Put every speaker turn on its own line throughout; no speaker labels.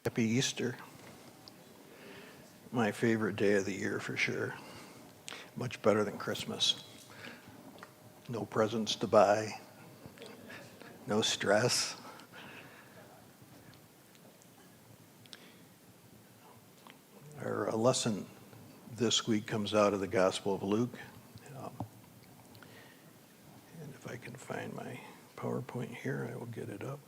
Happy Easter. My favorite day of the year for sure. Much better than Christmas. No presents to buy, no stress. Our lesson this week comes out of the Gospel of Luke. And if I can find my PowerPoint here, I will get it up.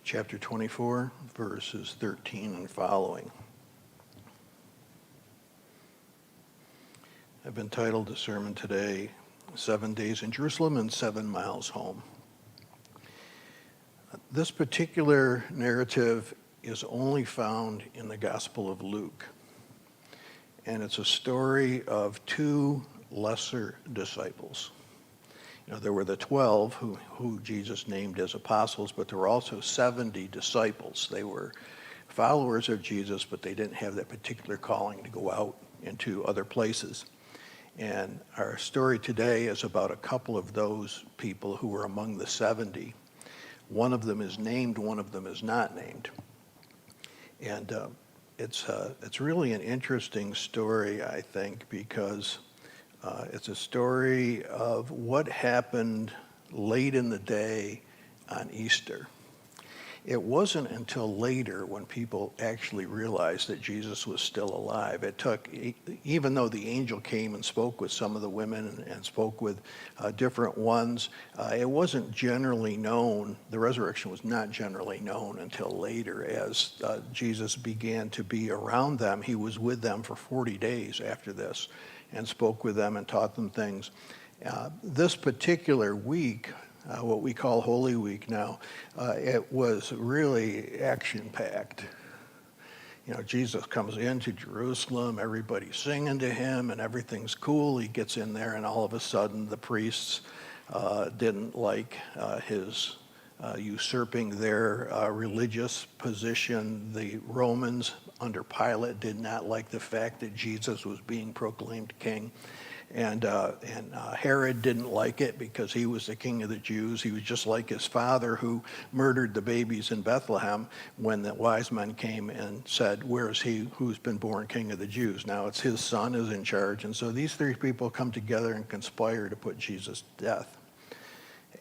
Chapter 24, verses 13 and following. I've entitled the sermon today, 7 Days in Jerusalem and 7 Miles Home. This particular narrative is only found in the Gospel of Luke. And it's a story of two lesser disciples. You know, there were the 12 who Jesus named as apostles, but there were also 70 disciples. They were followers of Jesus, but they didn't have that particular calling to go out into other places. And our story today is about a couple of those people who were among the 70. One of them is named, one of them is not named. And it's really an interesting story, I think, because it's a story of what happened late in the day on Easter. It wasn't until later when people actually realized that Jesus was still alive. It took, even though the angel came and spoke with some of the women and spoke with different ones, it wasn't generally known, the resurrection was not generally known until later as Jesus began to be around them. He was with them for 40 days after this and spoke with them and taught them things. This particular week, what we call Holy Week now, it was really action-packed. You know, Jesus comes into Jerusalem, everybody's singing to him, and everything's cool. He gets in there, and all of a sudden the priests didn't like his usurping their religious position. The Romans under Pilate did not like the fact that Jesus was being proclaimed king. And Herod didn't like it because he was the king of the Jews. He was just like his father who murdered the babies in Bethlehem when the wise men came and said, "Where is he who's been born king of the Jews?" Now it's his son is in charge. And so these three people come together and conspire to put Jesus to death.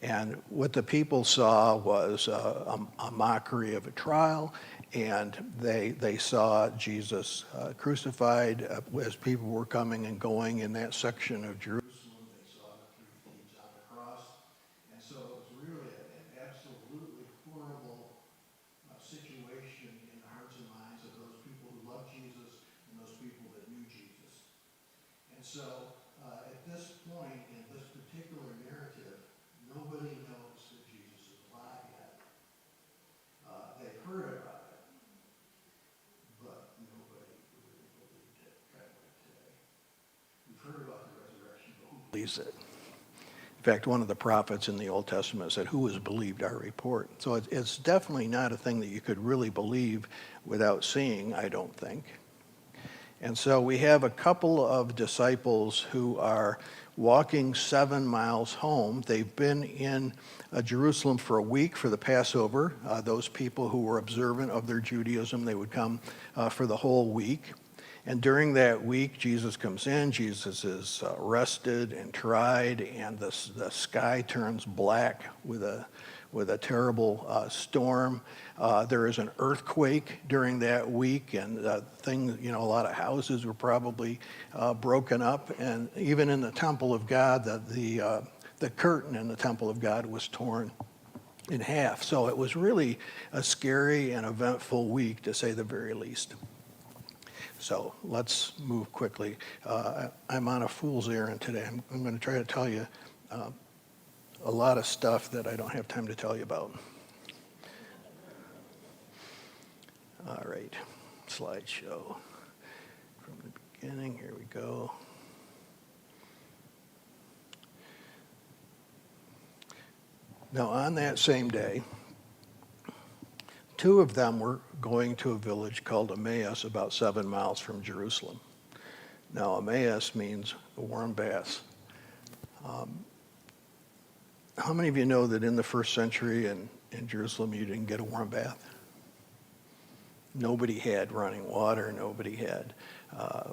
And what the people saw was a mockery of a trial, and they saw Jesus crucified as people were coming and going in that section of Jerusalem. They saw the three thieves on the cross. And so it was really an absolutely horrible situation in the hearts and minds of those people who loved Jesus and those people that knew Jesus. And so at this point in this particular narrative, nobody knows that Jesus is alive yet. They've heard about it, but nobody really believed it, kind of like today. We've heard about the resurrection, but who believes it? In fact, one of the prophets in the Old Testament said, "Who has believed our report?" So it's definitely not a thing that you could really believe without seeing, I don't think. And so we have a couple of disciples who are walking 7 miles home. They've been in Jerusalem for a week for the Passover. Those people who were observant of their Judaism, they would come for the whole week. And during that week, Jesus comes in, Jesus is arrested and tried, and the sky turns black with a terrible storm. There is an earthquake during that week, and a lot of houses were probably broken up. And even in the temple of God, the curtain in the temple of God was torn in half. So it was really a scary and eventful week, to say the very least. So let's move quickly. I'm on a fool's errand today. I'm going to try to tell you a lot of stuff that I don't have time to tell you about. All right, slideshow. From the beginning, here we go. Now, on that same day, two of them were going to a village called Emmaus, about 7 miles from Jerusalem. Now, Emmaus means a warm bath. How many of you know that in the first century in Jerusalem you didn't get a warm bath? Nobody had running water. Nobody had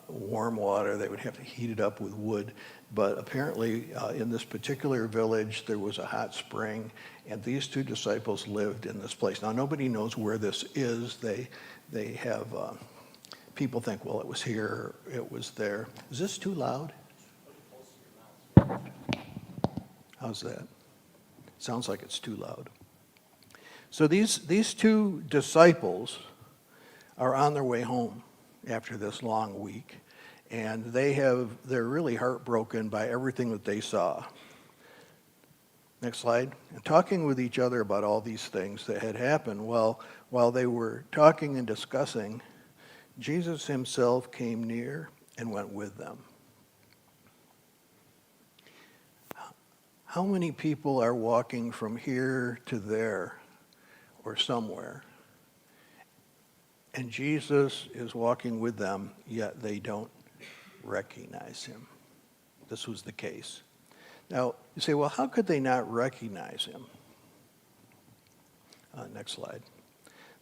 warm water. They would have to heat it up with wood. But apparently in this particular village there was a hot spring, and these two disciples lived in this place. Now nobody knows where this is. They have, people think, well, it was here, it was there. Is this too loud? How's that? Sounds like it's too loud. So these two disciples are on their way home after this long week, and they're really heartbroken by everything that they saw. Next slide. And talking with each other about all these things that had happened, while they were talking and discussing, Jesus himself came near and went with them. How many people are walking from here to there or somewhere, and Jesus is walking with them, yet they don't recognize him? This was the case. Now, you say, well, how could they not recognize him? Next slide.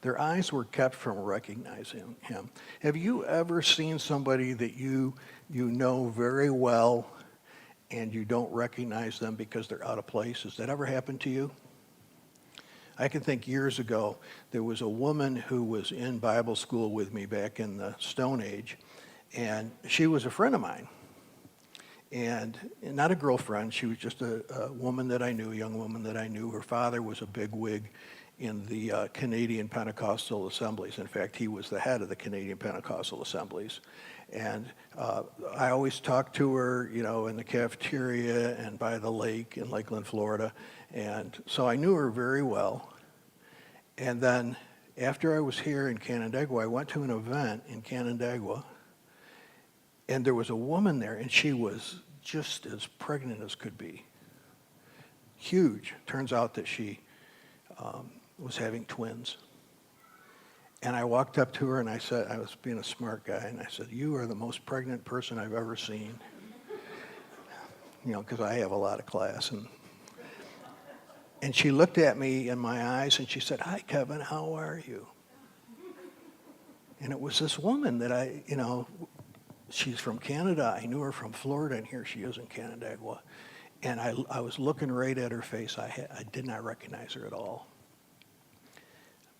Their eyes were kept from recognizing him. Have you ever seen somebody that you know very well and you don't recognize them because they're out of place? Has that ever happened to you? I can think years ago, there was a woman who was in Bible school with me back in the Stone Age, and she was a friend of mine. And not a girlfriend, she was just a woman that I knew, a young woman that I knew. Her father was a bigwig in the Canadian Pentecostal Assemblies. In fact, he was the head of the Canadian Pentecostal Assemblies. And I always talked to her, in the cafeteria and by the lake in Lakeland, Florida. And so I knew her very well. And then after I was here in Canandaigua, I went to an event in Canandaigua. And there was a woman there, and she was just as pregnant as could be. Huge. Turns out that she was having twins. And I walked up to her and I said, I was being a smart guy, and I said, "You are the most pregnant person I've ever seen." Because I have a lot of class. And she looked at me in my eyes and she said, "Hi, Kevin, how are you?" And it was this woman that she's from Canada. I knew her from Florida, and here she is in Canandaigua. And I was looking right at her face. I did not recognize her at all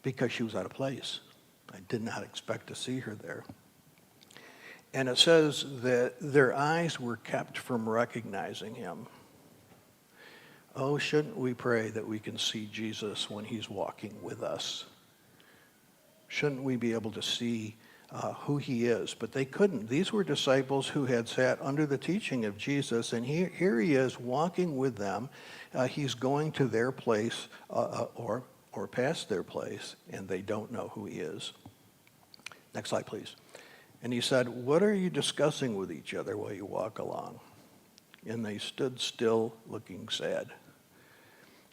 because she was out of place. I did not expect to see her there. And it says that their eyes were kept from recognizing him. Oh, shouldn't we pray that we can see Jesus when he's walking with us? Shouldn't we be able to see who he is? But they couldn't. These were disciples who had sat under the teaching of Jesus, and here he is walking with them. He's going to their place or past their place, and they don't know who he is. Next slide, please. And he said, "What are you discussing with each other while you walk along?" And they stood still, looking sad.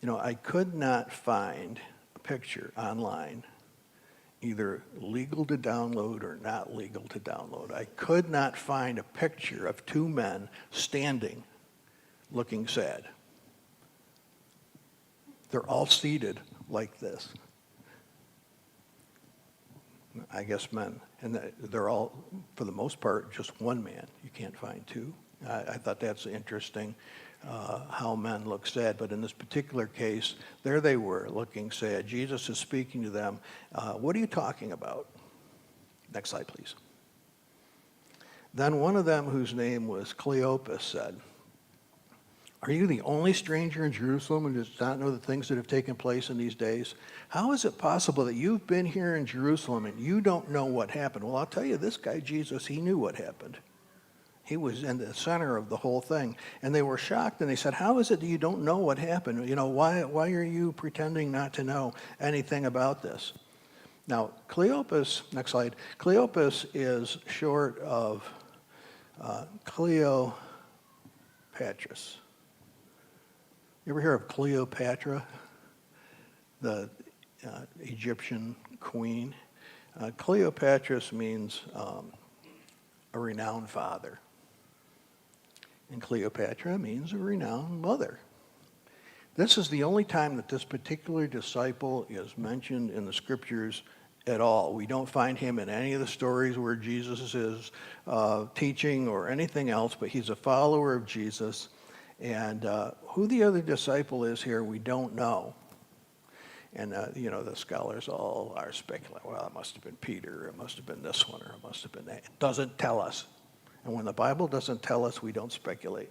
I could not find a picture online, either legal to download or not legal to download. I could not find a picture of two men standing, looking sad. They're all seated like this. I guess men. And they're all, for the most part, just one man. You can't find two. I thought that's interesting, how men look sad. But in this particular case, there they were, looking sad. Jesus is speaking to them. What are you talking about? Next slide, please. Then one of them, whose name was Cleopas, said, "Are you the only stranger in Jerusalem who does not know the things that have taken place in these days? How is it possible that you've been here in Jerusalem and you don't know what happened?" Well, I'll tell you, this guy, Jesus, he knew what happened. He was in the center of the whole thing. And they were shocked, and they said, "How is it that you don't know what happened? Why are you pretending not to know anything about this?" Now, Cleopas, next slide, Cleopas is short of Cleopatris. You ever hear of Cleopatra, the Egyptian queen? Cleopatris means a renowned father. And Cleopatra means a renowned mother. This is the only time that this particular disciple is mentioned in the scriptures at all. We don't find him in any of the stories where Jesus is teaching or anything else, but he's a follower of Jesus. And who the other disciple is here, we don't know. And, the scholars all are speculating. Well, it must have been Peter, or it must have been this one, or it must have been that. It doesn't tell us. And when the Bible doesn't tell us, we don't speculate.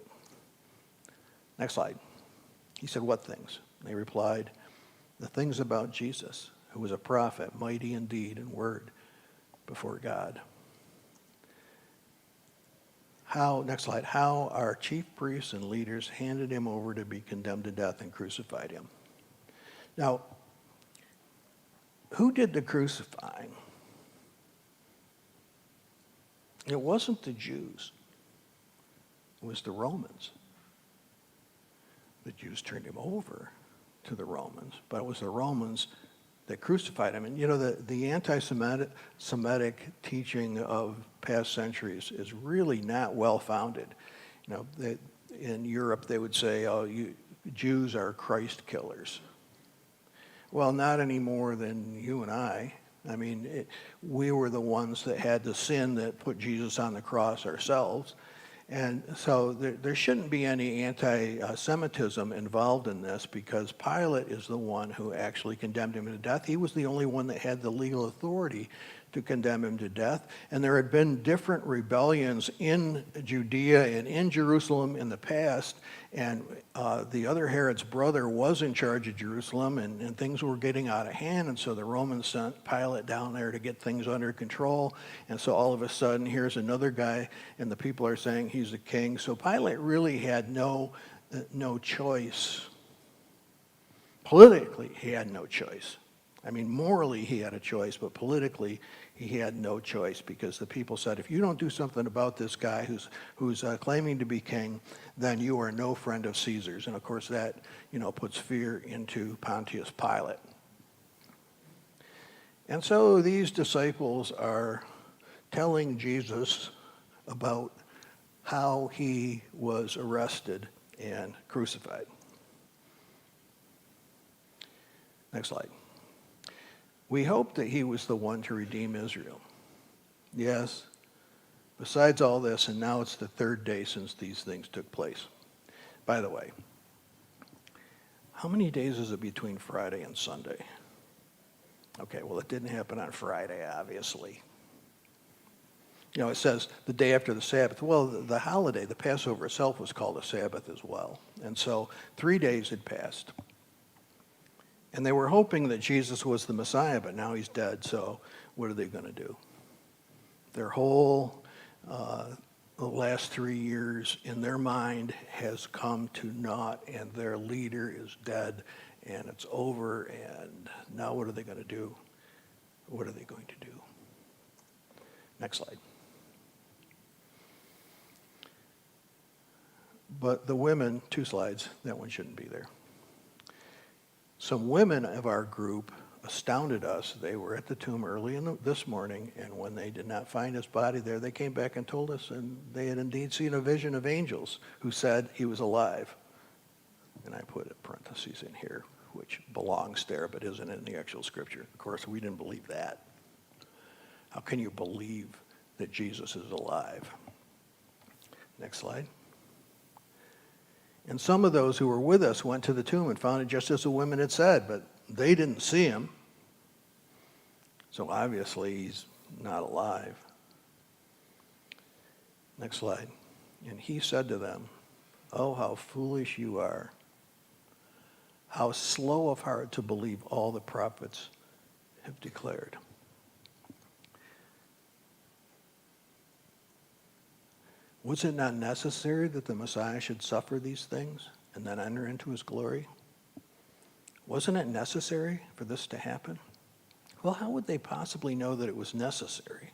Next slide. He said, what things? They replied, the things about Jesus, who was a prophet, mighty in deed and word before God. Next slide, how our chief priests and leaders handed him over to be condemned to death and crucified him. Now, who did the crucifying? It wasn't the Jews. It was the Romans. The Jews turned him over to the Romans, but it was the Romans that crucified him. And the anti-Semitic teaching of past centuries is really not well-founded. In Europe they would say, Jews are Christ killers. Well, not any more than you and I. We were the ones that had the sin that put Jesus on the cross ourselves. And so there shouldn't be any anti-Semitism involved in this, because Pilate is the one who actually condemned him to death. He was the only one that had the legal authority to condemn him to death. And there had been different rebellions in Judea and in Jerusalem in the past. And the other Herod's brother was in charge of Jerusalem, and things were getting out of hand. And so the Romans sent Pilate down there to get things under control. And so all of a sudden, here's another guy, and the people are saying he's the king. So Pilate really had no choice. Politically, he had no choice. Morally he had a choice, but politically he had no choice, because the people said, if you don't do something about this guy who's claiming to be king, then you are no friend of Caesar's. And of course that, puts fear into Pontius Pilate. And so these disciples are telling Jesus about how he was arrested and crucified. Next slide. We hope that he was the one to redeem Israel. Yes, besides all this, and now it's the third day since these things took place. By the way, how many days is it between Friday and Sunday? Okay, well, it didn't happen on Friday, obviously. It says the day after the Sabbath. Well, the holiday, the Passover itself, was called a Sabbath as well. And so 3 days had passed. And they were hoping that Jesus was the Messiah, but now he's dead, so what are they going to do? Their whole the last 3 years in their mind has come to naught, and their leader is dead, and it's over, and now what are they going to do? What are they going to do? Next slide. But the women, 2 slides, that one shouldn't be there. Some women of our group astounded us. They were at the tomb early this morning, and when they did not find his body there, they came back and told us, and they had indeed seen a vision of angels who said he was alive. And I put a parentheses in here, which belongs there but isn't in the actual scripture. Of course, we didn't believe that. How can you believe that Jesus is alive? Next slide. And some of those who were with us went to the tomb and found it just as the women had said, but they didn't see him. So obviously he's not alive. Next slide. And he said to them, "Oh, how foolish you are. How slow of heart to believe all the prophets have declared." Was it not necessary that the Messiah should suffer these things and then enter into his glory? Wasn't it necessary for this to happen? Well, how would they possibly know that it was necessary?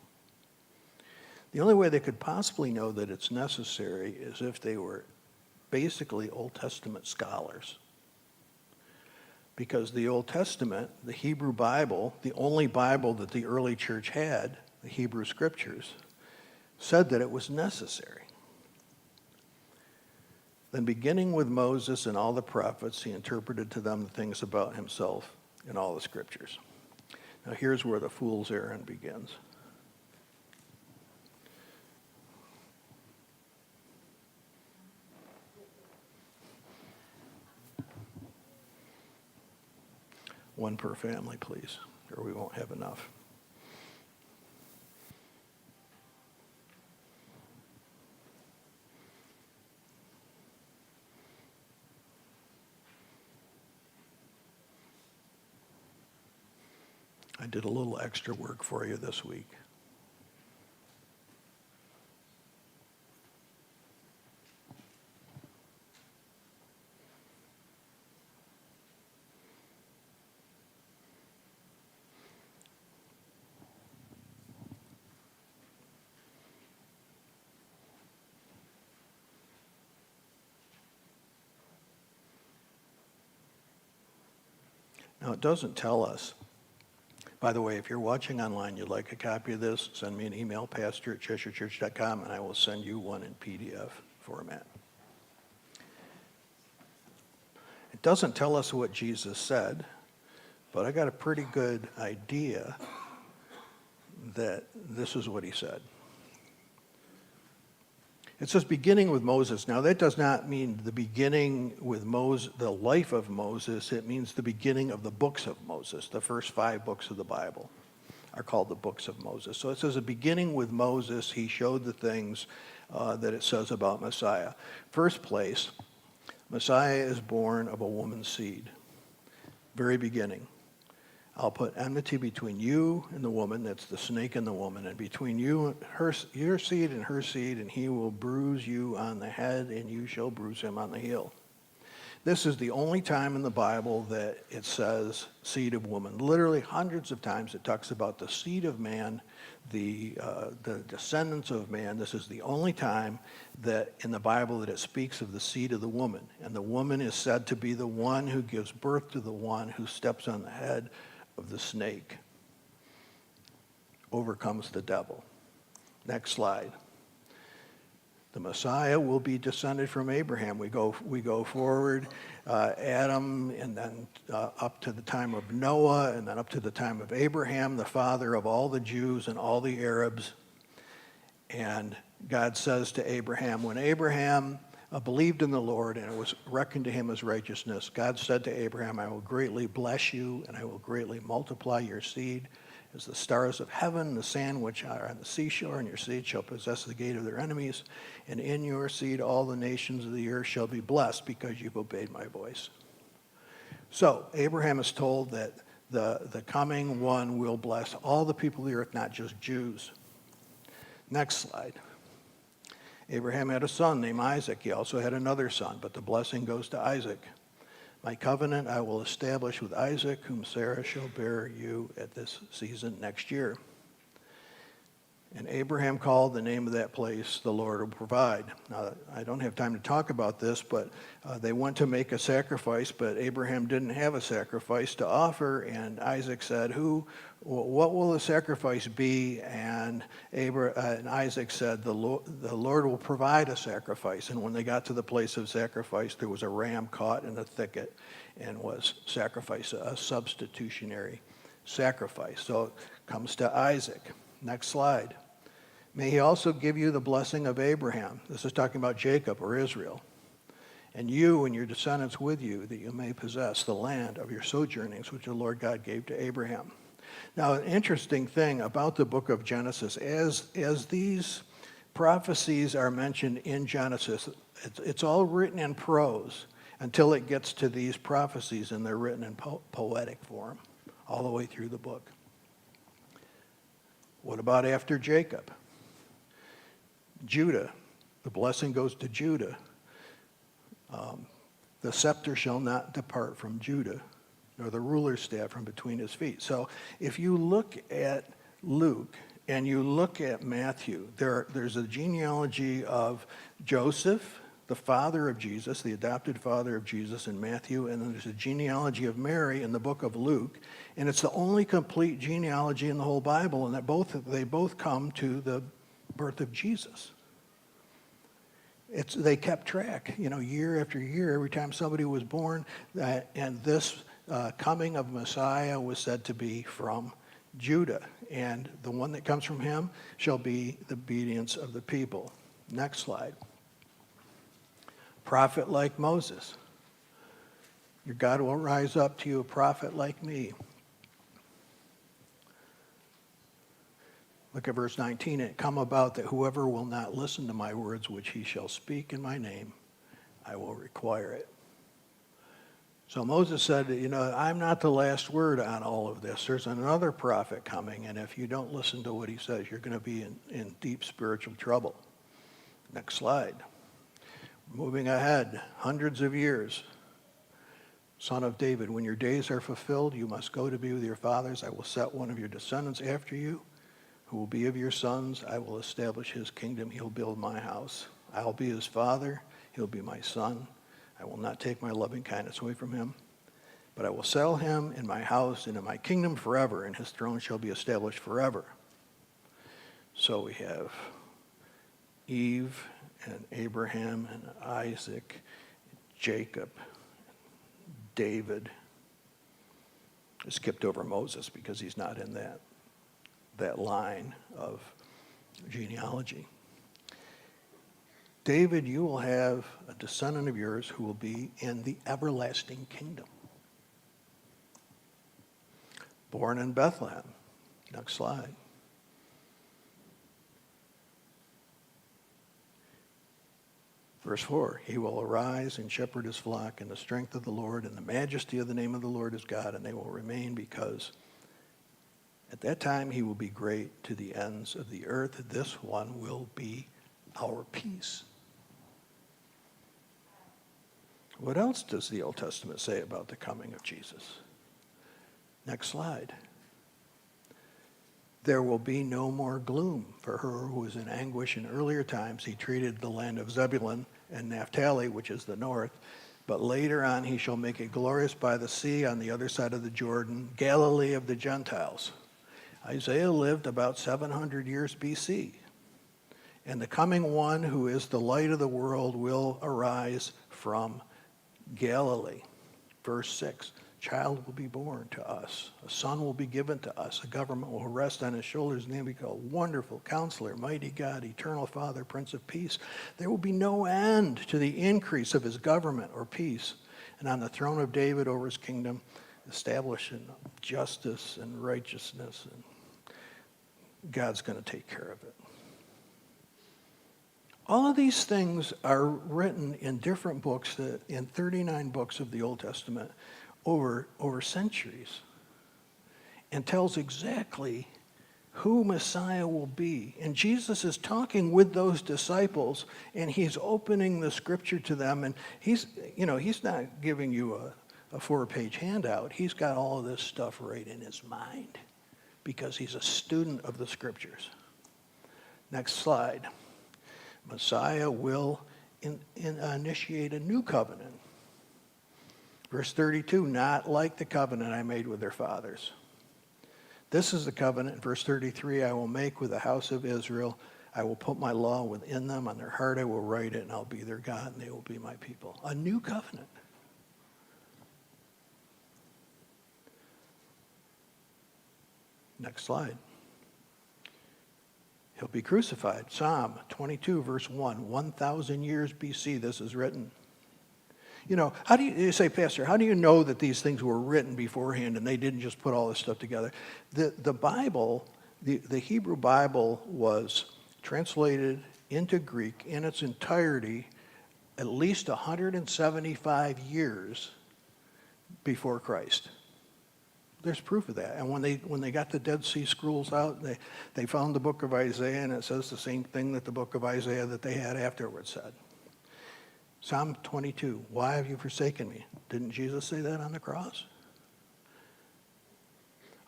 The only way they could possibly know that it's necessary is if they were basically Old Testament scholars. Because the Old Testament, the Hebrew Bible, the only Bible that the early church had, the Hebrew Scriptures, said that it was necessary. Then beginning with Moses and all the prophets, he interpreted to them the things about himself in all the scriptures. Now here's where the fool's errand begins. One per family, please, or we won't have enough. I did a little extra work for you this week. Now, it doesn't tell us. By the way, if you're watching online, you'd like a copy of this, send me an email, pastor@cheshirechurch.com, and I will send you one in PDF format. It doesn't tell us what Jesus said, but I got a pretty good idea that this is what he said. It says beginning with Moses. Now that does not mean the beginning with Moses, the life of Moses. It means the beginning of the books of Moses. The first 5 books of the Bible are called the books of Moses. So it says, beginning with Moses, he showed the things that it says about Messiah. First place, Messiah is born of a woman's seed. Very beginning. I'll put enmity between you and the woman, that's the snake and the woman, and between you and your seed and her seed, and he will bruise you on the head, and you shall bruise him on the heel. This is the only time in the Bible that it says seed of woman. Literally hundreds of times it talks about the seed of man, the descendants of man. This is the only time that in the Bible that it speaks of the seed of the woman. And the woman is said to be the one who gives birth to the one who steps on the head of the snake, overcomes the devil. Next slide. The Messiah will be descended from Abraham. We go forward, Adam, and then up to the time of Noah, and then up to the time of Abraham, the father of all the Jews and all the Arabs. And God says to Abraham, when Abraham believed in the Lord, and it was reckoned to him as righteousness, God said to Abraham, I will greatly bless you, and I will greatly multiply your seed as the stars of heaven, the sand which are on the seashore, and your seed shall possess the gate of their enemies, and in your seed all the nations of the earth shall be blessed, because you've obeyed my voice. So Abraham is told that the coming one will bless all the people of the earth, not just Jews. Next slide. Abraham had a son named Isaac. He also had another son, but the blessing goes to Isaac. My covenant I will establish with Isaac, whom Sarah shall bear you at this season next year. And Abraham called the name of that place, the Lord will provide. Now, I don't have time to talk about this, but they went to make a sacrifice, but Abraham didn't have a sacrifice to offer, and Isaac said, what will the sacrifice be? And Isaac said, the Lord will provide a sacrifice. And when they got to the place of sacrifice, there was a ram caught in a thicket and was sacrificed, a substitutionary sacrifice. So it comes to Isaac. Next slide. May he also give you the blessing of Abraham. This is talking about Jacob or Israel. And you and your descendants with you, that you may possess the land of your sojournings, which the Lord God gave to Abraham. Now, an interesting thing about the book of Genesis, as these prophecies are mentioned in Genesis, it's all written in prose until it gets to these prophecies, and they're written in poetic form all the way through the book. What about after Jacob? Judah. The blessing goes to Judah. The scepter shall not depart from Judah, nor the ruler's staff from between his feet. So if you look at Luke and you look at Matthew, there's a genealogy of Joseph, the father of Jesus, the adopted father of Jesus in Matthew, and then there's a genealogy of Mary in the book of Luke, and it's the only complete genealogy in the whole Bible, and they both come to the birth of Jesus. They kept track, year after year, every time somebody was born, and this coming of Messiah was said to be from Judah, and the one that comes from him shall be the obedience of the people. Next slide. Prophet like Moses. Your God will rise up to you a prophet like me. Look at verse 19. It come about that whoever will not listen to my words, which he shall speak in my name, I will require it. So Moses said, I'm not the last word on all of this. There's another prophet coming, and if you don't listen to what he says, you're going to be in deep spiritual trouble. Next slide. Moving ahead, hundreds of years. Son of David, when your days are fulfilled, you must go to be with your fathers. I will set one of your descendants after you, who will be of your sons. I will establish his kingdom. He'll build my house. I'll be his father. He'll be my son. I will not take my loving kindness away from him, but I will settle him in my house and in my kingdom forever, and his throne shall be established forever. So we have Eve and Abraham and Isaac, Jacob, David. I skipped over Moses because he's not in that line of genealogy. David, you will have a descendant of yours who will be in the everlasting kingdom. Born in Bethlehem. Next slide. Verse 4, he will arise and shepherd his flock in the strength of the Lord and the majesty of the name of the Lord is God, and they will remain because at that time he will be great to the ends of the earth. This one will be our peace. What else does the Old Testament say about the coming of Jesus? Next slide. There will be no more gloom for her who was in anguish in earlier times. He treated the land of Zebulun and Naphtali, which is the north, but later on he shall make it glorious by the sea on the other side of the Jordan, Galilee of the Gentiles. Isaiah lived about 700 years BC. And the coming one who is the light of the world will arise from Galilee. Verse 6, child will be born to us. A son will be given to us. A government will rest on his shoulders, and he will be called Wonderful Counselor, Mighty God, Eternal Father, Prince of Peace. There will be no end to the increase of his government or peace. And on the throne of David over his kingdom, establishing justice and righteousness. And God's going to take care of it. All of these things are written in different books, in 39 books of the Old Testament over centuries, and tells exactly who Messiah will be. And Jesus is talking with those disciples, and he's opening the scripture to them, and he's not giving you a 4-page handout. He's got all of this stuff right in his mind because he's a student of the scriptures. Next slide. Messiah will initiate a new covenant. Verse 32, not like the covenant I made with their fathers. This is the covenant, verse 33, I will make with the house of Israel. I will put my law within them. On their heart I will write it, and I'll be their God, and they will be my people. A new covenant. Next slide. He'll be crucified. Psalm 22, verse 1, 1,000 years BC, this is written. How do you say, Pastor, how do you know that these things were written beforehand and they didn't just put all this stuff together? The Bible, the Hebrew Bible was translated into Greek in its entirety at least 175 years before Christ. There's proof of that. And when they got the Dead Sea Scrolls out, they found the book of Isaiah, and it says the same thing that the book of Isaiah that they had afterwards said. Psalm 22, why have you forsaken me? Didn't Jesus say that on the cross?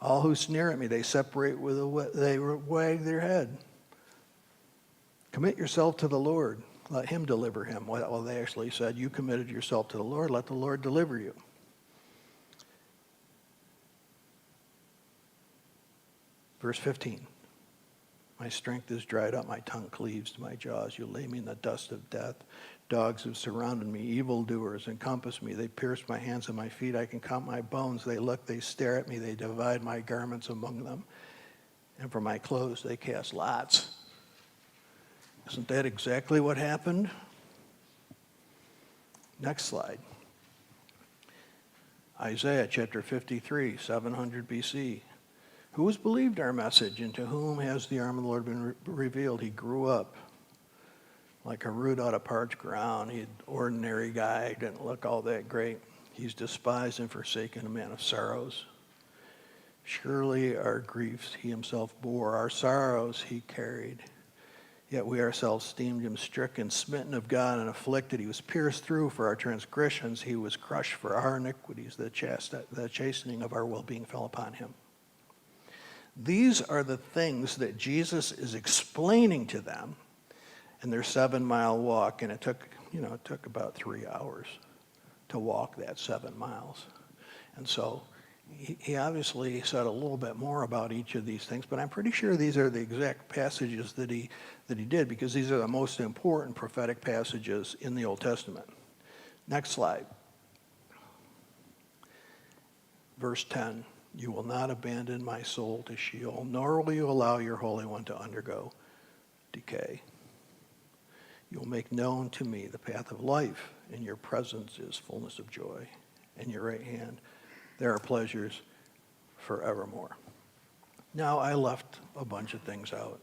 All who sneer at me, they they wag their head. Commit yourself to the Lord. Let him deliver him. Well, they actually said, you committed yourself to the Lord. Let the Lord deliver you. Verse 15. My strength is dried up, my tongue cleaves to my jaws. You lay me in the dust of death. Dogs have surrounded me, evildoers encompass me. They pierce my hands and my feet. I can count my bones. They look, they stare at me. They divide my garments among them. And for my clothes they cast lots. Isn't that exactly what happened? Next slide. Isaiah chapter 53, 700 BC. Who has believed our message, and to whom has the arm of the Lord been revealed? He grew up like a root out of parched ground. He's an ordinary guy, didn't look all that great. He's despised and forsaken, a man of sorrows. Surely our griefs he himself bore, our sorrows he carried. Yet we ourselves esteemed him stricken, smitten of God, and afflicted. He was pierced through for our transgressions. He was crushed for our iniquities. The chastening of our well-being fell upon him. These are the things that Jesus is explaining to them in their 7-mile walk, and it took about 3 hours to walk that 7 miles. And so he obviously said a little bit more about each of these things, but I'm pretty sure these are the exact passages that he did, because these are the most important prophetic passages in the Old Testament. Next slide. Verse 10. You will not abandon my soul to Sheol, nor will you allow your Holy One to undergo decay. You will make known to me the path of life. In your presence is fullness of joy. In your right hand there are pleasures forevermore. Now I left a bunch of things out.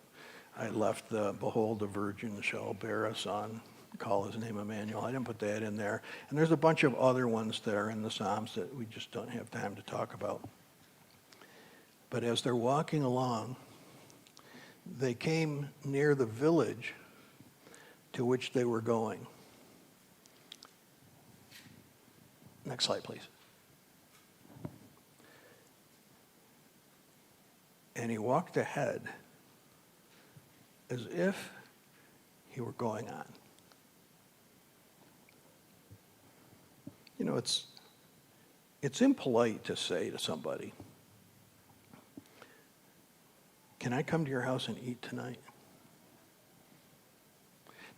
I left the, behold, the virgin shall bear a son, call his name Emmanuel. I didn't put that in there. And there's a bunch of other ones that are in the Psalms that we just don't have time to talk about. But as they're walking along, they came near the village to which they were going. Next slide, please. And he walked ahead as if he were going on. You know, it's impolite to say to somebody, can I come to your house and eat tonight?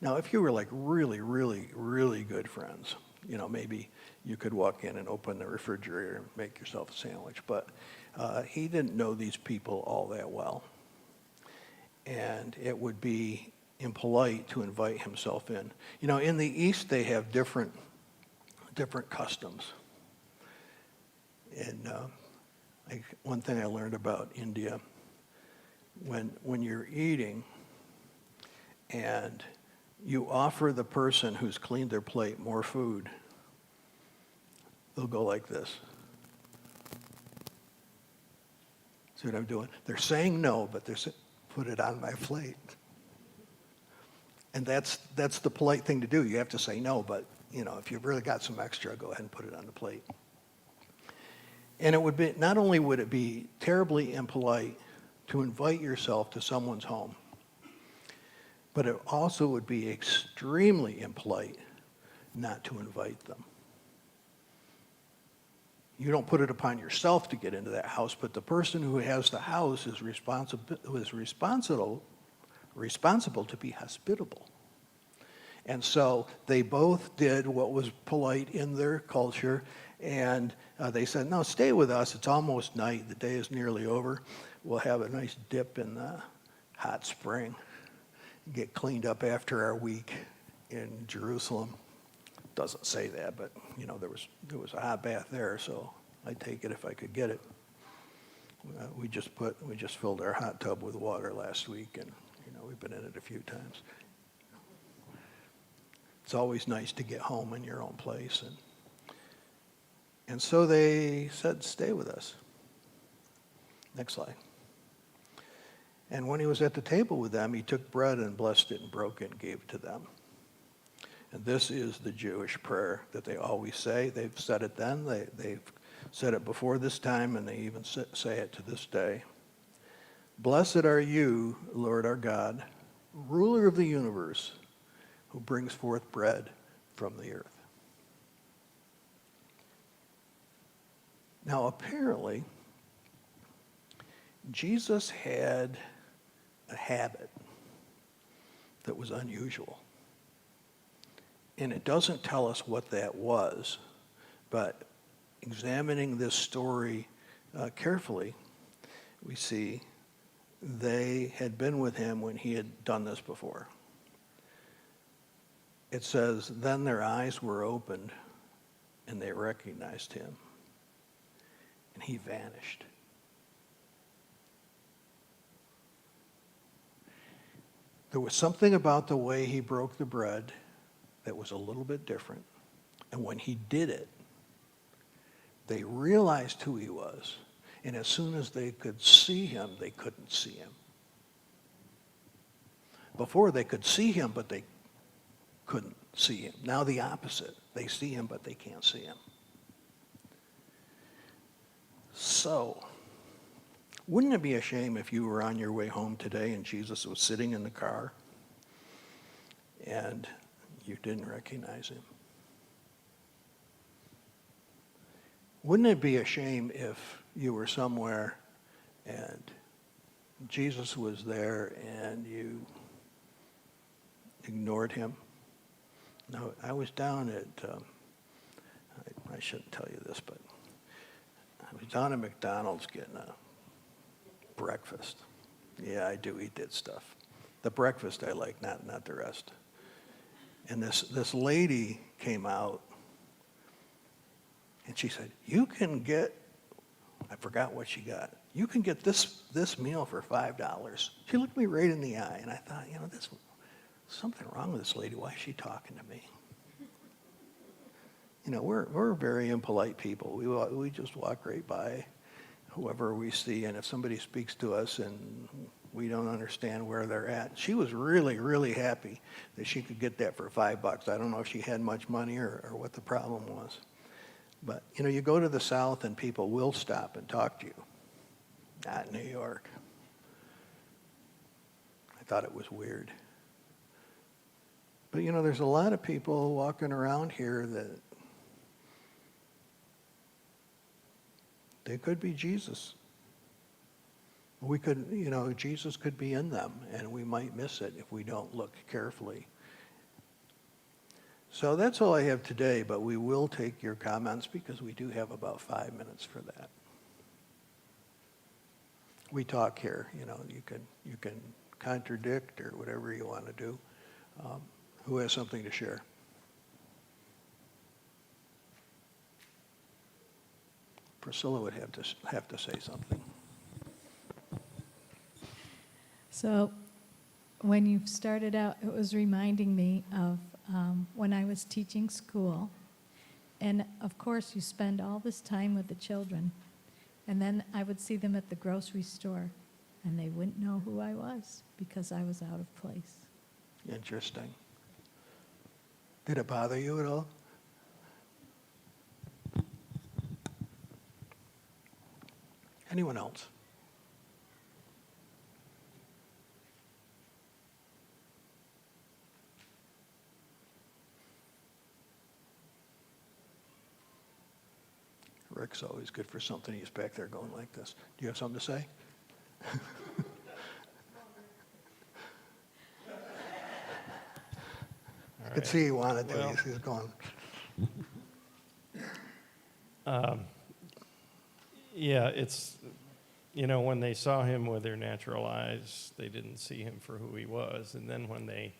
Now, if you were like really, really, really good friends, you know, maybe you could walk in and open the refrigerator and make yourself a sandwich. But he didn't know these people all that well. And it would be impolite to invite himself in. You know, in the East, they have different customs. And one thing I learned about India, when you're eating and you offer the person who's cleaned their plate more food, they'll go like this. See what I'm doing? They're saying no, but they're saying, put it on my plate. And that's the polite thing to do. You have to say no, but you know, if you've really got some extra, go ahead and put it on the plate. And it would be, not only would it be terribly impolite to invite yourself to someone's home, but it also would be extremely impolite not to invite them. You don't put it upon yourself to get into that house, but the person who has the house is responsible to be hospitable. And so they both did what was polite in their culture, and they said, no, stay with us. It's almost night. The day is nearly over. We'll have a nice dip in the hot spring, get cleaned up after our week in Jerusalem. Doesn't say that, but you know, there was a hot bath there, so I'd take it if I could get it. We just filled our hot tub with water last week, and you know, we've been in it a few times. It's always nice to get home in your own place, and so they said, stay with us. Next slide. And when he was at the table with them, he took bread and blessed it and broke it and gave it to them. And this is the Jewish prayer that they always say. They've said it then, they've said it before this time, and they even say it to this day. Blessed are you, Lord our God, ruler of the universe, who brings forth bread from the earth. Now, apparently, Jesus had a habit that was unusual. And it doesn't tell us what that was, but examining this story carefully, we see they had been with him when he had done this before. It says, then their eyes were opened and they recognized him, and he vanished. There was something about the way he broke the bread that was a little bit different. And when he did it, they realized who he was. And as soon as they could see him, they couldn't see him. Before, they could see him, but they couldn't see him. Now the opposite. They see him, but they can't see him. So, wouldn't it be a shame if you were on your way home today and Jesus was sitting in the car and you didn't recognize him? Wouldn't it be a shame if you were somewhere and Jesus was there and you ignored him? No, I was down at, I shouldn't tell you this, but I was down at McDonald's getting a breakfast. Yeah, I do eat that stuff. The breakfast I like, not the rest. And this lady came out, and she said, you can get, I forgot what she got. You can get this meal for $5. She looked me right in the eye, and I thought, there's something wrong with this lady. Why is she talking to me? We're very impolite people. We just walk right by whoever we see, and if somebody speaks to us and we don't understand where they're at. She was really, really happy that she could get that for $5. I don't know if she had much money or what the problem was. But, you go to the South and people will stop and talk to you. Not in New York. I thought it was weird. But, there's a lot of people walking around here that they could be Jesus. We could, Jesus could be in them, and we might miss it if we don't look carefully. So that's all I have today, but we will take your comments because we do have about 5 minutes for that. We talk here, you can contradict or whatever you want to do. Who has something to share? Priscilla would have to say something.
So when you started out, it was reminding me of when I was teaching school. And of course, you spend all this time with the children. And then I would see them at the grocery store, and they wouldn't know who I was because I was out of place.
Interesting. Did it bother you at all? Anyone else? Rick's always good for something. He's back there going like this. Do you have something to say? I could see he wanted to.
Well,
He's going.
Yeah, it's, when they saw him with their natural eyes, they didn't see him for who he was. And then when they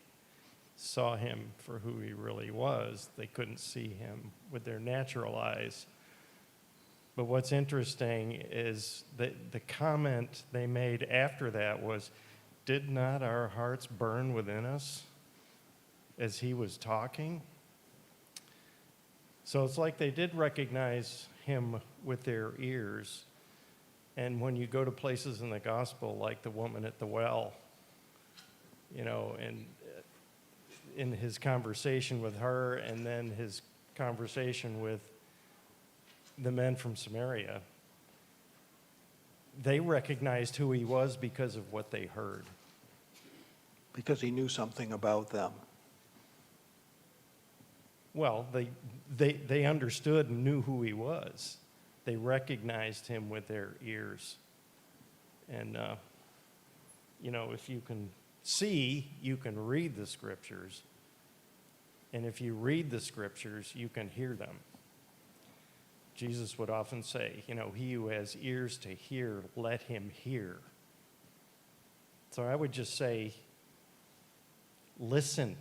saw him for who he really was, they couldn't see him with their natural eyes. But what's interesting is that the comment they made after that was, did not our hearts burn within us as he was talking? So it's like they did recognize him with their ears. And when you go to places in the gospel, like the woman at the well, and in his conversation with her, and then his conversation with the men from Samaria, they recognized who he was because of what they heard.
Because he knew something about them.
Well, they understood and knew who he was. They recognized him with their ears. And you know, if you can see, you can read the scriptures. And if you read the scriptures, you can hear them. Jesus would often say, you know, he who has ears to hear, let him hear. So I would just say, listen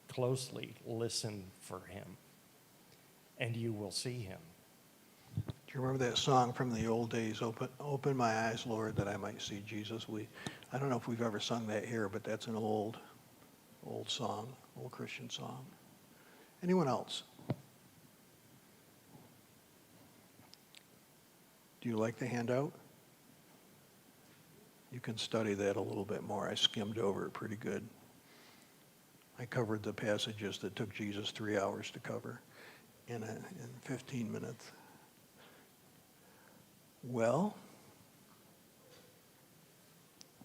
closely, listen for him, and you will see him.
Do you remember that song from the old days, Open My Eyes, Lord, that I might see Jesus? I don't know if we've ever sung that here, but that's an old song, old Christian song. Anyone else? Do you like the handout? You can study that a little bit more. I skimmed over it pretty good. I covered the passages that took Jesus 3 hours to cover in 15 minutes. Well,